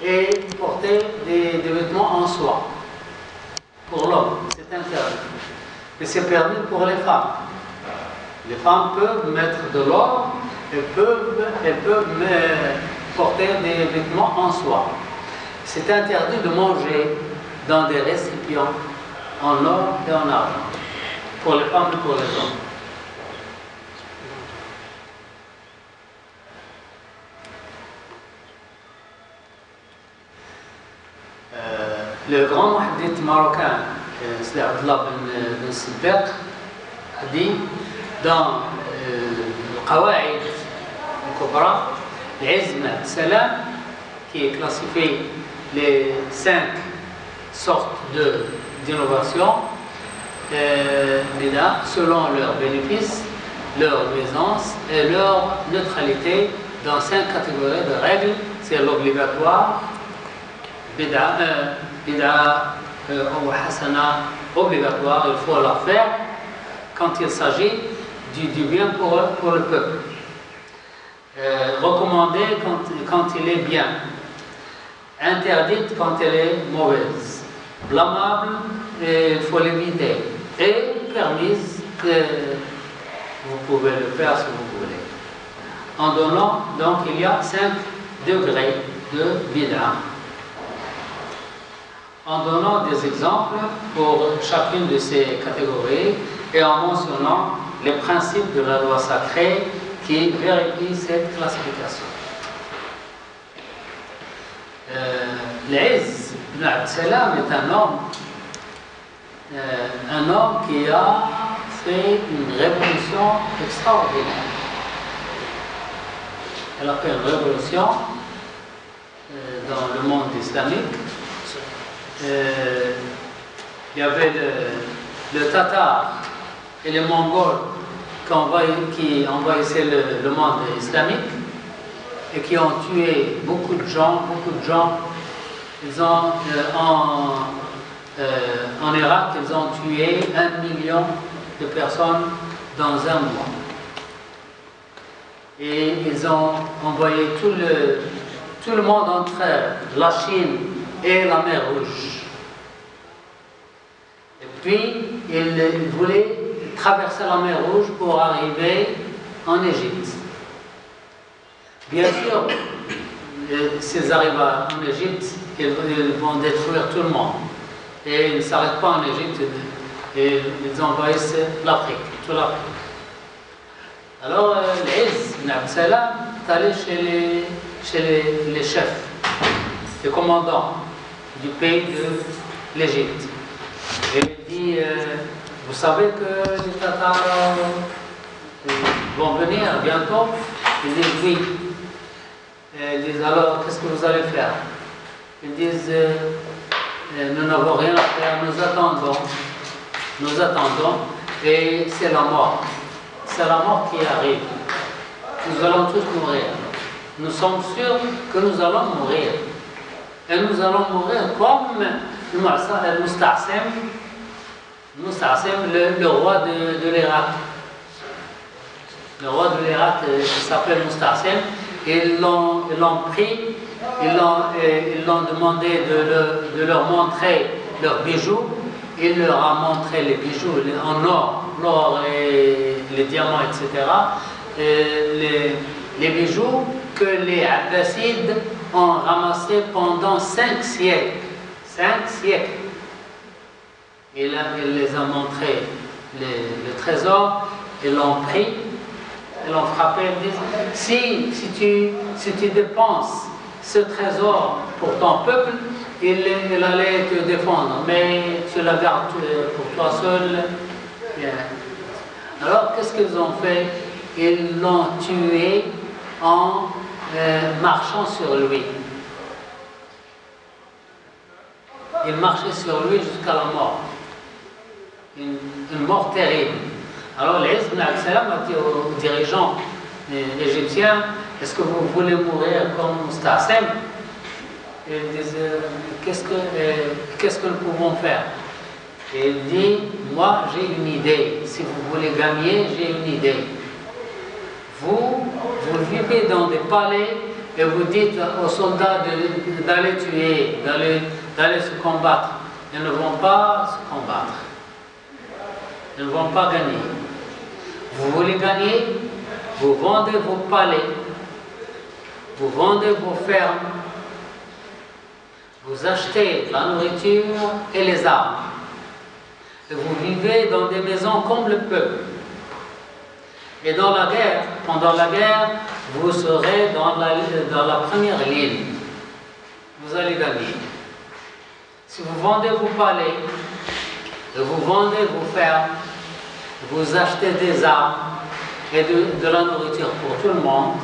et porter des vêtements en soie. Pour l'homme, c'est interdit. Mais c'est permis pour les femmes. Les femmes peuvent mettre de l'or, elles peuvent porter des vêtements en soie. C'est interdit de manger dans des récipients en or et en argent, pour les femmes et pour les hommes. Le grand muhaddith marocain, c'est Abdullah bin Siddiq, a dit dans le Qawaïd al-Kubra, l'Izm al-Salam, qui est classifié les 5 sortes d'innovation, selon leurs bénéfices, leur nuisance et leur neutralité dans 5 catégories de règles. C'est l'obligatoire, bid'a ou hasana, obligatoire, il faut la faire quand il s'agit du bien pour le peuple. Recommandée quand il est bien, interdite quand elle est mauvaise, blâmable, il faut l'éviter, et permise que vous pouvez le faire si vous voulez. En donnant, donc il y a 5 degrés de bid'a. En donnant des exemples pour chacune de ces catégories et en mentionnant les principes de la loi sacrée qui vérifient cette classification. L'Izz ibn Abd Salam est un homme qui a fait une révolution extraordinaire. Elle a fait une révolution dans le monde islamique. Il y avait le Tatar et les Mongols qui envahissaient le monde islamique et qui ont tué beaucoup de gens. Ils ont, en Irak, ils ont tué 1 million de personnes dans un mois. Et ils ont envoyé tout le monde entre la Chine et la mer Rouge. Et puis, ils voulaient traverser la mer Rouge pour arriver en Égypte. Bien sûr, s'ils arrivent en Égypte, ils vont détruire tout le monde. Et ils ne s'arrêtent pas en Égypte, et ils envahissent l'Afrique, toute l'Afrique. Alors, l'Izz ibn Abd Salam est allé chez les chefs, les commandants du pays de l'Égypte. Et il dit, vous savez que les Tatars vont venir bientôt? Ils disent oui. Ils disent alors, qu'est-ce que vous allez faire? Ils disent, nous n'avons rien à faire, nous attendons, et c'est la mort. C'est la mort qui arrive. Nous allons tous mourir. Nous sommes sûrs que nous allons mourir. Et nous allons mourir comme le Musta'sim, le roi de l'Irak. Le roi de l'Irak s'appelle Musta'sim. Ils l'ont pris, ils l'ont demandé de leur montrer leurs bijoux. Il leur a montré les bijoux en or, l'or et les diamants, etc. Les bijoux que les Abbasides ont ramassés pendant 5 siècles. 5 siècles. Il les a montrés le trésor, ils l'ont pris, ils l'ont frappé, ils disent, si tu dépenses ce trésor pour ton peuple, il allait te défendre, mais tu la gardes pour toi seul. Bien. Alors, qu'est-ce qu'ils ont fait? Ils l'ont tué en marchant sur lui. Ils marchaient sur lui jusqu'à la mort. Une mort terrible. Alors, l'Izz ibn Abd Salam a dit aux dirigeants égyptiens, est-ce que vous voulez mourir comme Musta'sim? Ils disent, qu'est-ce que nous pouvons faire? Et il dit, moi j'ai une idée, si vous voulez gagner, j'ai une idée. Vous vivez dans des palais et vous dites aux soldats d'aller tuer, d'aller se combattre, ils ne vont pas se combattre. Ils ne vont pas gagner. Vous voulez gagner, vous vendez vos palais, vous vendez vos fermes, vous achetez la nourriture et les armes. Et vous vivez dans des maisons comme le peuple. Et dans la guerre, pendant la guerre, vous serez dans la première ligne. Vous allez gagner. Si vous vendez vos palais, et vous vendez vos fermes, vous achetez des armes et de la nourriture pour tout le monde,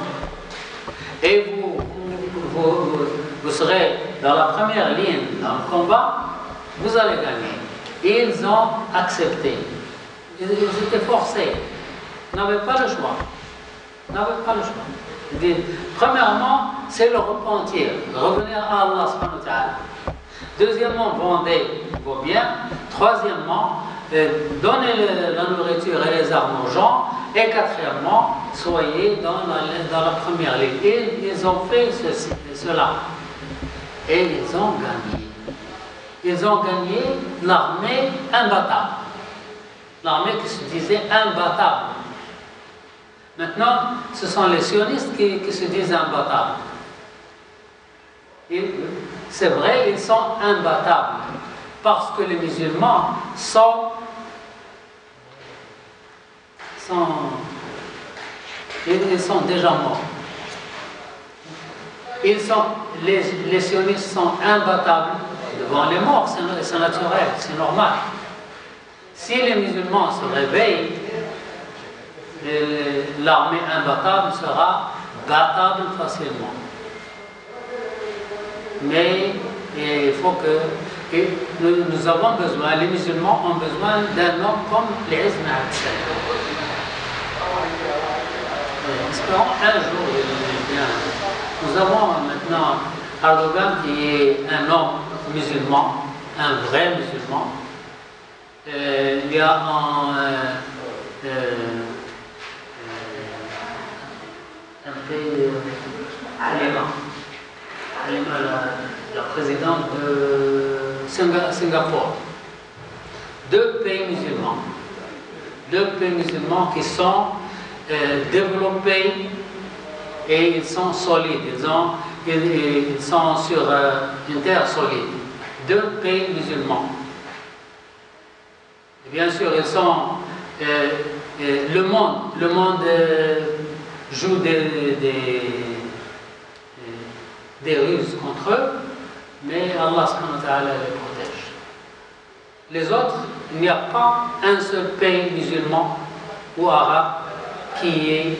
et vous serez dans la première ligne dans le combat, vous allez gagner. Et ils ont accepté. Ils étaient forcés. Ils n'avaient pas le choix. Ils n'avaient pas le choix. Premièrement, c'est le repentir, revenir à Allah subhanahu wa ta'ala. Deuxièmement, vendez vos biens. Troisièmement, donnez la nourriture et les armes aux gens. Et quatrièmement, soyez dans la première ligne. Et ils ont fait cela. Et ils ont gagné. Ils ont gagné l'armée imbattable. L'armée qui se disait imbattable. Maintenant, ce sont les sionistes qui se disent imbattables. C'est vrai, ils sont imbattables. Parce que les musulmans sont déjà morts. Les sionistes sont imbattables devant les morts, c'est naturel, c'est normal. Si les musulmans se réveillent, l'armée imbattable sera battable facilement. Mais il faut que nous avons besoin, les musulmans ont besoin d'un homme comme l'Izz ibn Abdessalam. Espérons un jour bien. Nous avons maintenant Erdogan qui est un homme musulman, un vrai musulman. Il y a un pays, la présidente de Singapour. Deux pays musulmans qui sont développés et ils sont solides, ils sont sur une terre solide. Deux pays musulmans. Et bien sûr, ils sont le monde joue des ruses contre eux, mais Allah subhanahu wa ta'ala les protège. Les autres, il n'y a pas un seul pays musulman ou arabe qui est